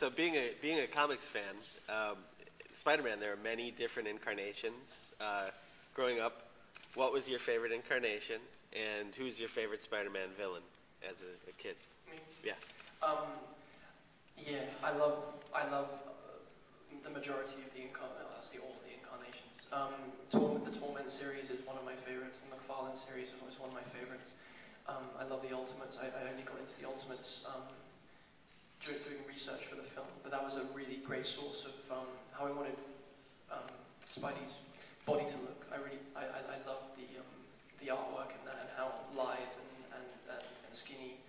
So being a comics fan, Spider-Man, there are many different incarnations. Growing up, what was your favorite incarnation, and who's your favorite Spider-Man villain as a kid? Me? Yeah. Yeah, I love the majority of actually all of the incarnations. The Torment series is one of my favorites. The McFarlane series is always one of my favorites. I love the Ultimates. I only got into the Ultimates during doing research for the film, but that was a really great source of how I wanted Spidey's body to look. I love the artwork in that and how lithe and skinny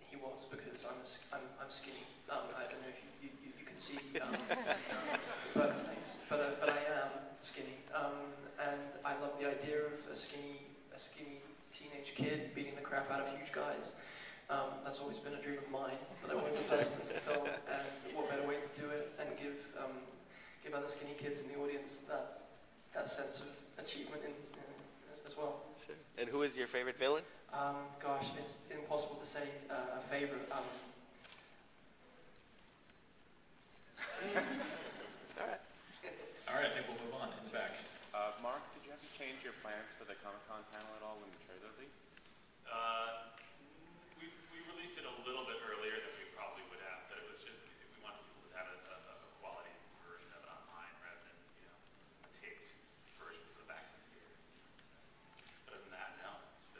he was, because I'm skinny. I don't know if you can see, but thanks. But I am skinny, and I love the idea of a skinny teenage kid beating the crap out of huge guys. That's always been a dream of mine, but I wanted to person in the film, and what better way to do it and give other skinny kids in the audience that sense of achievement as well. Sure. And who is your favorite villain? Gosh, it's impossible to say a favorite. All right. All right, I think we'll move on in the back. Mark, did you have to change your plans for the Comic-Con panel at all when the trailer leaked? We released it a little bit earlier than we probably would have, but it was just, we wanted people to have a quality version of it online rather than, a taped version for the back of the theater. Other than that, no, it's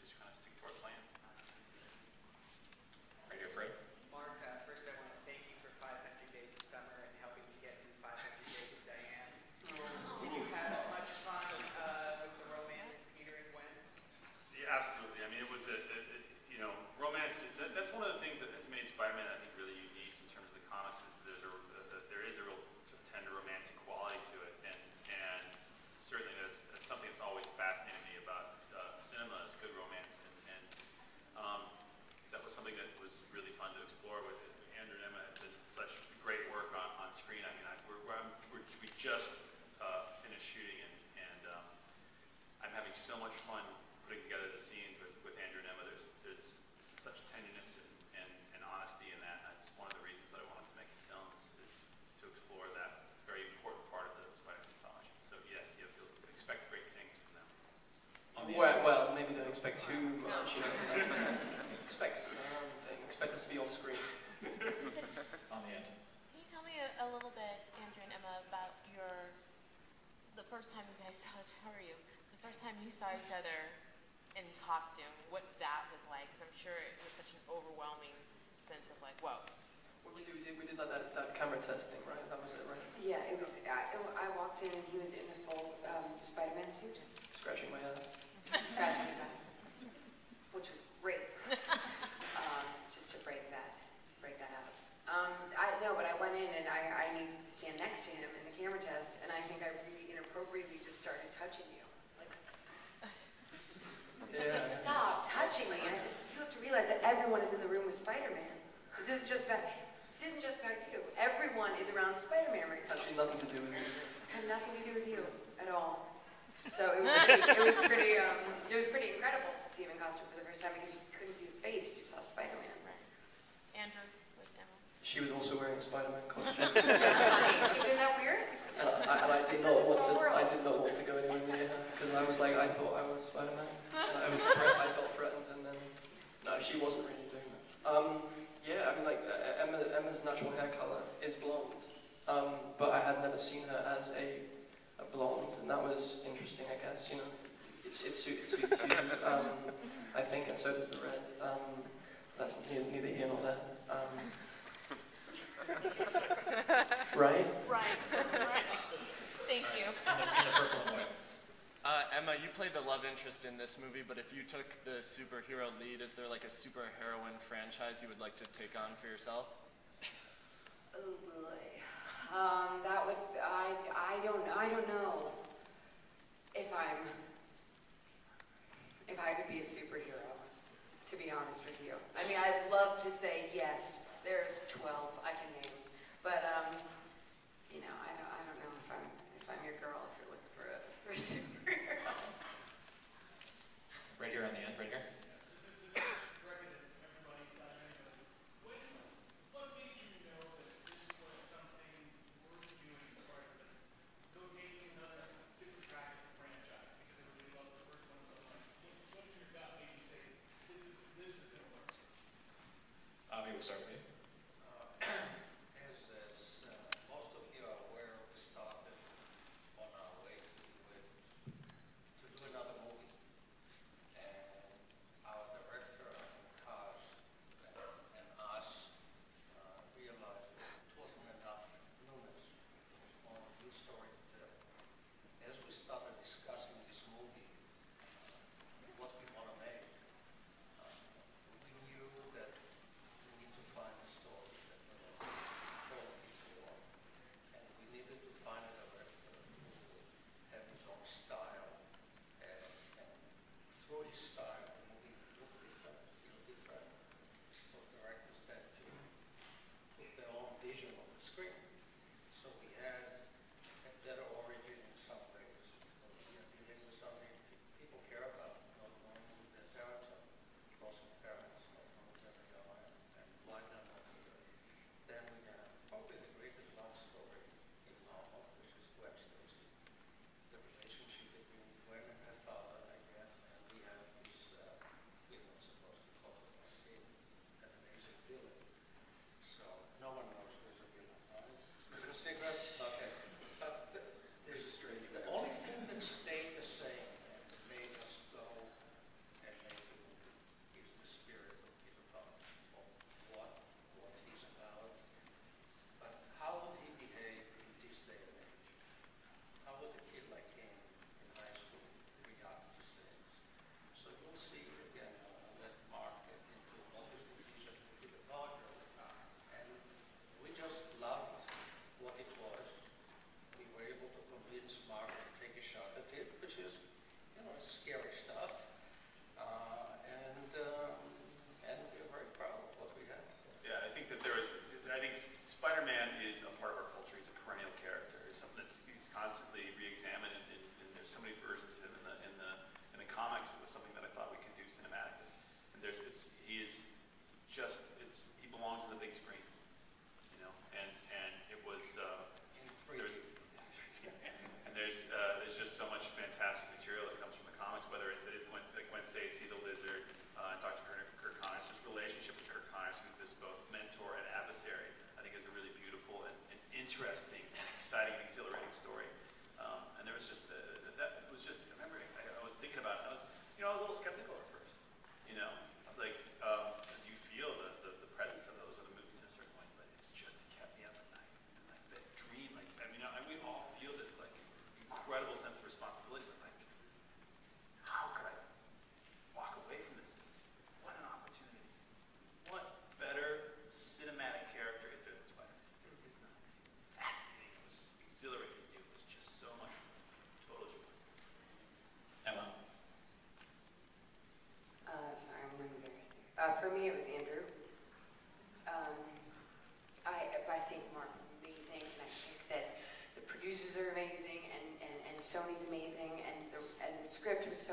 just kind of stick to our plans. Right here, Fred. Mark, first I want to thank you for 500 Days of Summer and helping me get through 500 Days of Diane. Did you have as much fun with the romance of Peter and Gwen? Yeah, absolutely. I mean, it was romance. That's one of the things that has made Spider-Man, I think, really unique in terms of the comics. Is there is a real sort of tender romantic quality to it, and certainly that's something that's always fascinated me about cinema is good romance, and that was something that was really fun to explore. With Andrew and Emma have done such great work on screen. I mean, we just finished shooting, and I'm having so much fun putting together the scenes with Andrew and Emma. There's such tenderness and honesty in that. That's one of the reasons that I wanted to make the films, is to explore that very important part of the Spider-Man mythology. So yes, you have to expect great things from them. Well, maybe don't expect too much. Expect us to be on screen. On the end. Can you tell me a little bit, Andrew and Emma, about the first time you guys saw each other? The first time you saw each other in costume, what that was like? Because I'm sure it was such an overwhelming sense of like, whoa. We did like that camera test thing, right? That was it, right? Yeah, it was. I walked in and he was in the full Spider-Man suit. Scratching my ass. Scratching his back, which was great. Just to break that out. But I went in and I needed to stand next to him in the camera test, and I think I really inappropriately just started touching you. He said, stop touching me. And I said, you have to realize that everyone is in the room with Spider-Man. This isn't just about you. Everyone is around Spider-Man right now. Actually, nothing to do with you. Had nothing to do with you at all. So it was pretty incredible to see him in costume for the first time, because you couldn't see his face, you just saw Spider-Man. Right. Andrew with Emma. She was also wearing a Spider-Man costume. Isn't that weird? I did not want to go anywhere near her, because I was like, I thought I was Spider-Man. And I felt threatened, and then, no, she wasn't really doing that. Yeah, I mean, like, Emma's natural hair color is blonde, but I had never seen her as a blonde, and that was interesting, I guess, It suits you, I think, and so does the red. That's neither here nor there. Right? Right. Thank you. In the purple and white. Emma, you played the love interest in this movie, but if you took the superhero lead, is there like a superheroine franchise you would like to take on for yourself? Oh boy, that would I don't know if I could be a superhero, to be honest with you. I mean, I'd love to say yes. There's 12 I can name, but I don't know if I'm your girl if you're looking for a superhero. Right here on the end, right here. cigarette? Okay. There's a strange the only thing that stayed the same and made us go and make the movie is the spirit of Peter Pan, of what he's about. But how would he behave in this day and age? How would a kid like him in high school react to things? So you'll see again, let Mark get into what is the vision of Peter Pan. And we just loved what it was. We were able to convince Mark to take a shot at it, which is, scary stuff. And we're very proud of what we have. Yeah, I think that I think Spider-Man is a part of our culture. He's a perennial character. It's something he's constantly re-examined, and there's so many versions of him in the comics. It was something that I thought we could do cinematically. And he belongs on the big screen, and it was, there's just so much fantastic material that comes from the comics, whether it's Gwen Stacy, the Lizard, and Dr. Kirk Connors. His relationship with Kirk Connors, who's this both mentor and adversary, I think is a really beautiful and interesting and exciting and exhilarating story. And there was just, I remember, I was thinking about it, I was a little skeptical at first, I was like, as you feel the presence of those other movies in a certain way, but it kept me up at night. And like that dream, we all feel this incredible sense of responsibility, but how could I walk away from this? What an opportunity. What better cinematic character is there than Spider-Man? There is not. It's fascinating. It was exhilarating to do. It was just so much total joy. Emma? Sorry, I'm embarrassed. For me, it was Andrew. I think Mark is amazing, and I think that the producers are amazing, and Sony's amazing, and the script was so